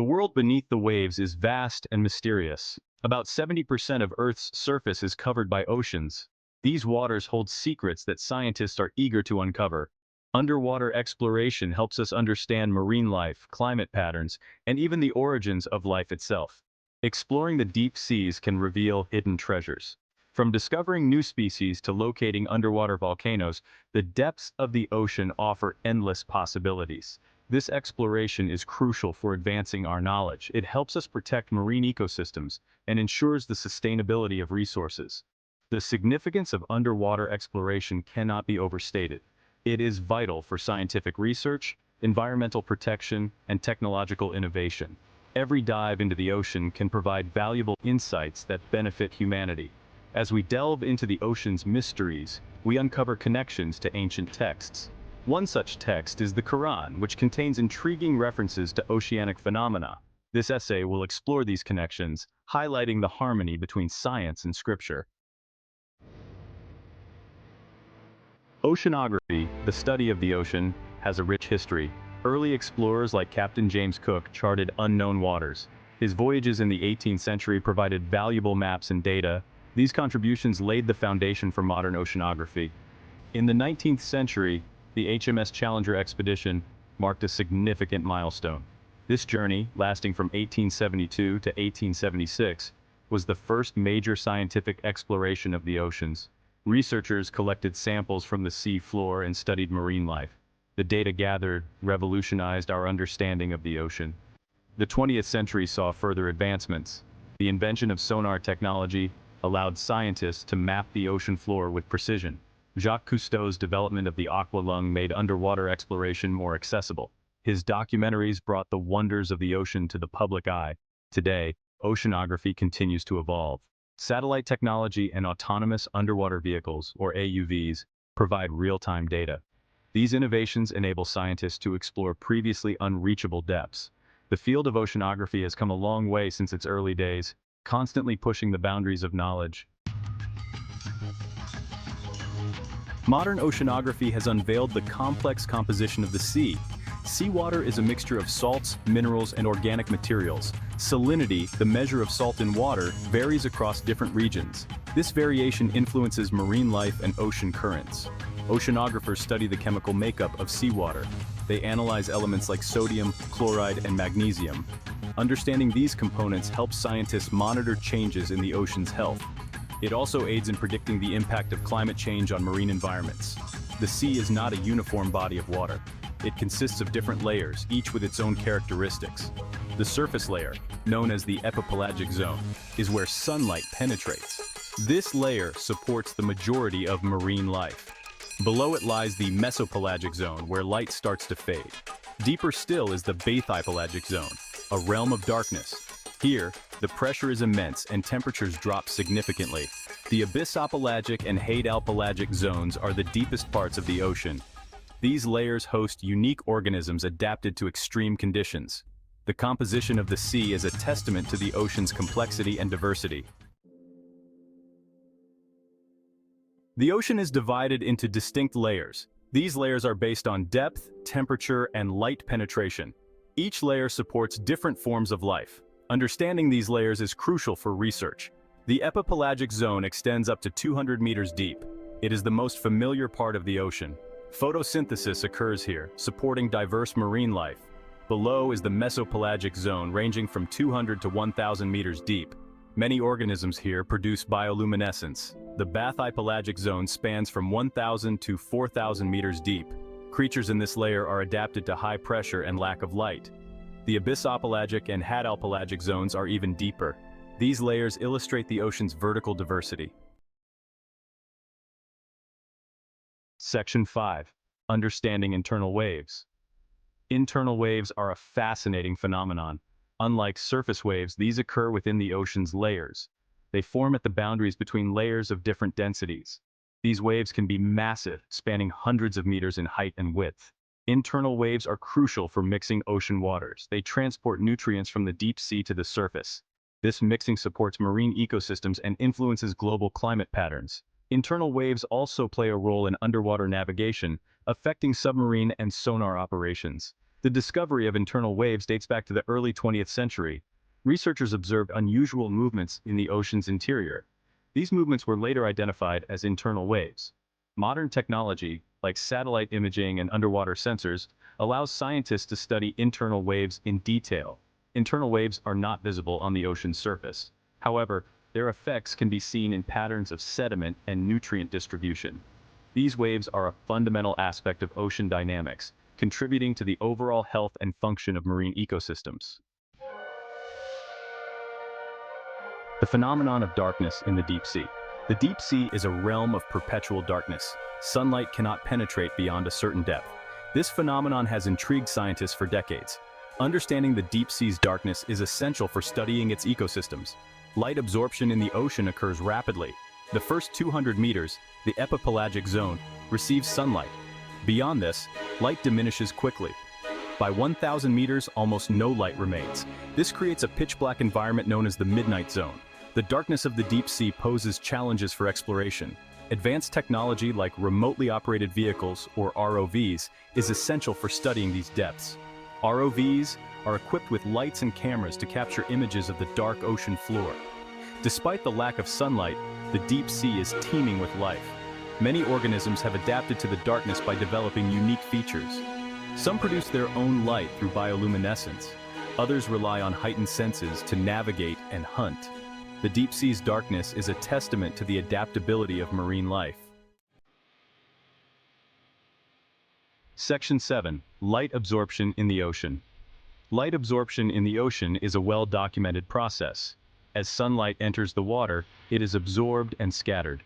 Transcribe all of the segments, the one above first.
The world beneath the waves is vast and mysterious. About 70% of Earth's surface is covered by oceans. These waters hold secrets that scientists are eager to uncover. Underwater exploration helps us understand marine life, climate patterns, and even the origins of life itself. Exploring the deep seas can reveal hidden treasures. From discovering new species to locating underwater volcanoes, the depths of the ocean offer endless possibilities. This exploration is crucial for advancing our knowledge. It helps us protect marine ecosystems and ensures the sustainability of resources. The significance of underwater exploration cannot be overstated. It is vital for scientific research, environmental protection, and technological innovation. Every dive into the ocean can provide valuable insights that benefit humanity. As we delve into the ocean's mysteries, we uncover connections to ancient texts. One such text is the Quran, which contains intriguing references to oceanic phenomena. This essay will explore these connections, highlighting the harmony between science and scripture. Oceanography, the study of the ocean, has a rich history. Early explorers like Captain James Cook charted unknown waters. His voyages in the 18th century provided valuable maps and data. These contributions laid the foundation for modern oceanography. In the 19th century, the HMS Challenger expedition marked a significant milestone. This journey, lasting from 1872 to 1876, was the first major scientific exploration of the oceans. Researchers collected samples from the sea floor and studied marine life. The data gathered revolutionized our understanding of the ocean. The 20th century saw further advancements. The invention of sonar technology allowed scientists to map the ocean floor with precision. Jacques Cousteau's development of the aqualung made underwater exploration more accessible. His documentaries brought the wonders of the ocean to the public eye. Today, oceanography continues to evolve. Satellite technology and autonomous underwater vehicles, or AUVs, provide real-time data. These innovations enable scientists to explore previously unreachable depths. The field of oceanography has come a long way since its early days, constantly pushing the boundaries of knowledge. Modern oceanography has unveiled the complex composition of the sea. Seawater is a mixture of salts, minerals, and organic materials. Salinity, the measure of salt in water, varies across different regions. This variation influences marine life and ocean currents. Oceanographers study the chemical makeup of seawater. They analyze elements like sodium, chloride, and magnesium. Understanding these components helps scientists monitor changes in the ocean's health. It also aids in predicting the impact of climate change on marine environments. The sea is not a uniform body of water. It consists of different layers, each with its own characteristics. The surface layer, known as the epipelagic zone, is where sunlight penetrates. This layer supports the majority of marine life. Below it lies the mesopelagic zone, where light starts to fade. Deeper still is the bathypelagic zone, a realm of darkness. Here, the pressure is immense and temperatures drop significantly. The abyssopelagic and hadalpelagic zones are the deepest parts of the ocean. These layers host unique organisms adapted to extreme conditions. The composition of the sea is a testament to the ocean's complexity and diversity. The ocean is divided into distinct layers. These layers are based on depth, temperature, and light penetration. Each layer supports different forms of life. Understanding these layers is crucial for research. The epipelagic zone extends up to 200 meters deep. It is the most familiar part of the ocean. Photosynthesis occurs here, supporting diverse marine life. Below is the mesopelagic zone, ranging from 200 to 1,000 meters deep. Many organisms here produce bioluminescence. The bathypelagic zone spans from 1,000 to 4,000 meters deep. Creatures in this layer are adapted to high pressure and lack of light. The abyssopelagic and hadalpelagic zones are even deeper. These layers illustrate the ocean's vertical diversity. Section 5. Understanding internal waves. Internal waves are a fascinating phenomenon. Unlike surface waves, these occur within the ocean's layers. They form at the boundaries between layers of different densities. These waves can be massive, spanning hundreds of meters in height and width. Internal waves are crucial for mixing ocean waters. They transport nutrients from the deep sea to the surface. This mixing supports marine ecosystems and influences global climate patterns. Internal waves also play a role in underwater navigation, affecting submarine and sonar operations. The discovery of internal waves dates back to the early 20th century. Researchers observed unusual movements in the ocean's interior. These movements were later identified as internal waves. Modern technology, like satellite imaging and underwater sensors, allows scientists to study internal waves in detail. Internal waves are not visible on the ocean's surface. However, their effects can be seen in patterns of sediment and nutrient distribution. These waves are a fundamental aspect of ocean dynamics, contributing to the overall health and function of marine ecosystems. The phenomenon of darkness in the deep sea. The deep sea is a realm of perpetual darkness. Sunlight cannot penetrate beyond a certain depth. This phenomenon has intrigued scientists for decades. Understanding the deep sea's darkness is essential for studying its ecosystems. Light absorption in the ocean occurs rapidly. The first 200 meters, the epipelagic zone, receives sunlight. Beyond this, light diminishes quickly. By 1,000 meters, almost no light remains. This creates a pitch-black environment known as the midnight zone. The darkness of the deep sea poses challenges for exploration. Advanced technology like remotely operated vehicles, or ROVs, is essential for studying these depths. ROVs are equipped with lights and cameras to capture images of the dark ocean floor. Despite the lack of sunlight, the deep sea is teeming with life. Many organisms have adapted to the darkness by developing unique features. Some produce their own light through bioluminescence. Others rely on heightened senses to navigate and hunt. The deep sea's darkness is a testament to the adaptability of marine life. Section 7. Light absorption in the ocean. Light absorption in the ocean is a well-documented process. As sunlight enters the water, it is absorbed and scattered.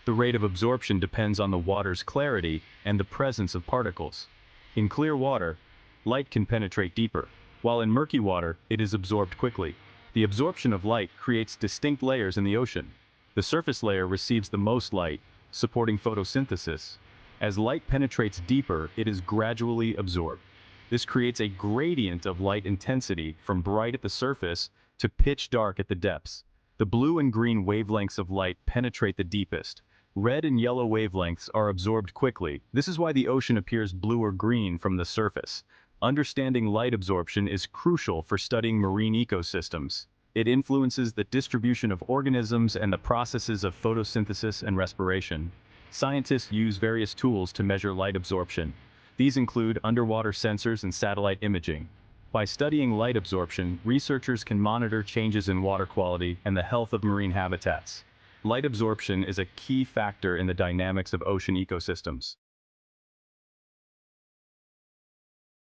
The rate of absorption depends on the water's clarity and the presence of particles. In clear water, light can penetrate deeper, while in murky water, it is absorbed quickly. The absorption of light creates distinct layers in the ocean. The surface layer receives the most light, supporting photosynthesis. As light penetrates deeper, it is gradually absorbed. This creates a gradient of light intensity from bright at the surface to pitch dark at the depths. The blue and green wavelengths of light penetrate the deepest. Red and yellow wavelengths are absorbed quickly. This is why the ocean appears blue or green from the surface. Understanding light absorption is crucial for studying marine ecosystems. It influences the distribution of organisms and the processes of photosynthesis and respiration. Scientists use various tools to measure light absorption. These include underwater sensors and satellite imaging. By studying light absorption, researchers can monitor changes in water quality and the health of marine habitats. Light absorption is a key factor in the dynamics of ocean ecosystems.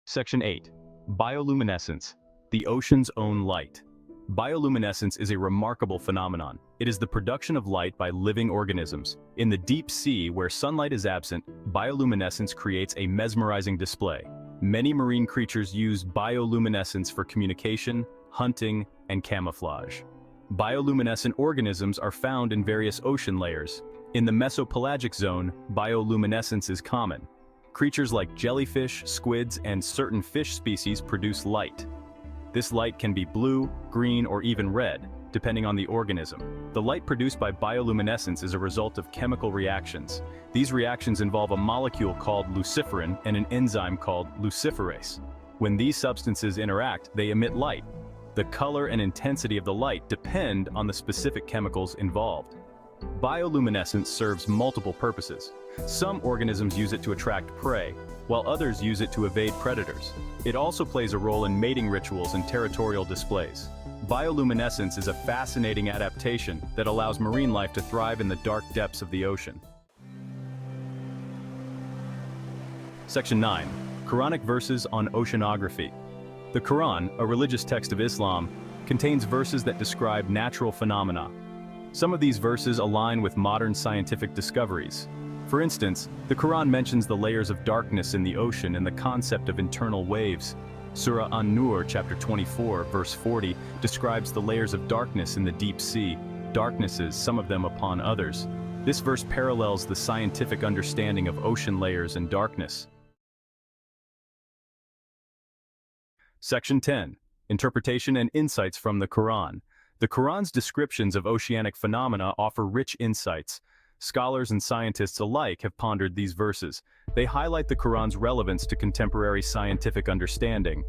Section 8. Bioluminescence, the ocean's own light. Bioluminescence is a remarkable phenomenon. It is the production of light by living organisms. In the deep sea, where sunlight is absent, bioluminescence creates a mesmerizing display. Many marine creatures use bioluminescence for communication, hunting, and camouflage. Bioluminescent organisms are found in various ocean layers. In the mesopelagic zone, bioluminescence is common. Creatures like jellyfish, squids, and certain fish species produce light. This light can be blue, green, or even red, depending on the organism. The light produced by bioluminescence is a result of chemical reactions. These reactions involve a molecule called luciferin and an enzyme called luciferase. When these substances interact, they emit light. The color and intensity of the light depend on the specific chemicals involved. Bioluminescence serves multiple purposes. Some organisms use it to attract prey, while others use it to evade predators. It also plays a role in mating rituals and territorial displays. Bioluminescence is a fascinating adaptation that allows marine life to thrive in the dark depths of the ocean. Section 9. Quranic verses on oceanography. The Quran, a religious text of Islam, contains verses that describe natural phenomena. Some of these verses align with modern scientific discoveries. For instance, the Quran mentions the layers of darkness in the ocean and the concept of internal waves. Surah An-Nur, chapter 24, verse 40, describes the layers of darkness in the deep sea, darknesses, some of them upon others. This verse parallels the scientific understanding of ocean layers and darkness. Section 10. Interpretation and insights from the Quran. The Quran's descriptions of oceanic phenomena offer rich insights. Scholars and scientists alike have pondered these verses. They highlight the Quran's relevance to contemporary scientific understanding.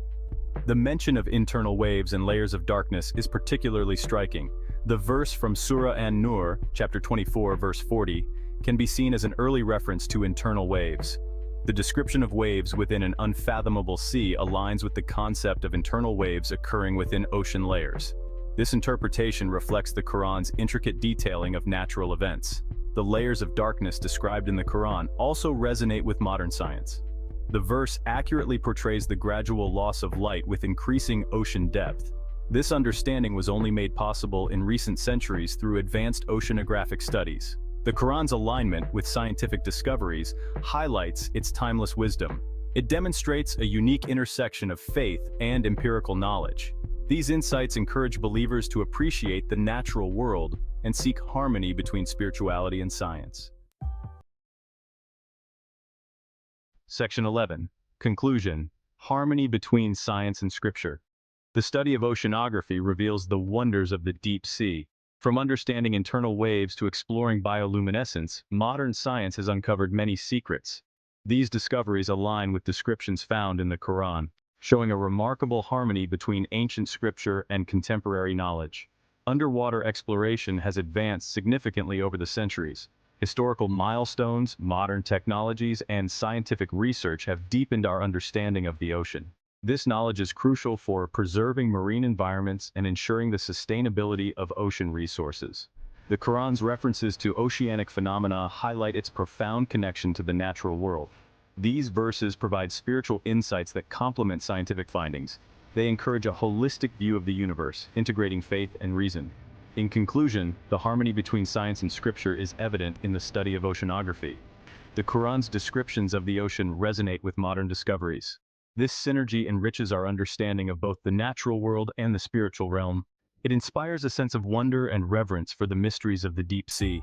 The mention of internal waves and layers of darkness is particularly striking. The verse from Surah An-Nur, chapter 24, verse 40, can be seen as an early reference to internal waves. The description of waves within an unfathomable sea aligns with the concept of internal waves occurring within ocean layers. This interpretation reflects the Quran's intricate detailing of natural events. The layers of darkness described in the Quran also resonate with modern science. The verse accurately portrays the gradual loss of light with increasing ocean depth. This understanding was only made possible in recent centuries through advanced oceanographic studies. The Quran's alignment with scientific discoveries highlights its timeless wisdom. It demonstrates a unique intersection of faith and empirical knowledge. These insights encourage believers to appreciate the natural world and seek harmony between spirituality and science. Section 11. Conclusion. Harmony between science and scripture. The study of oceanography reveals the wonders of the deep sea. From understanding internal waves to exploring bioluminescence, modern science has uncovered many secrets. These discoveries align with descriptions found in the Quran, showing a remarkable harmony between ancient scripture and contemporary knowledge. Underwater exploration has advanced significantly over the centuries. Historical milestones, modern technologies, and scientific research have deepened our understanding of the ocean. This knowledge is crucial for preserving marine environments and ensuring the sustainability of ocean resources. The Quran's references to oceanic phenomena highlight its profound connection to the natural world. These verses provide spiritual insights that complement scientific findings. They encourage a holistic view of the universe, integrating faith and reason. In conclusion, the harmony between science and scripture is evident in the study of oceanography. The Quran's descriptions of the ocean resonate with modern discoveries. This synergy enriches our understanding of both the natural world and the spiritual realm. It inspires a sense of wonder and reverence for the mysteries of the deep sea.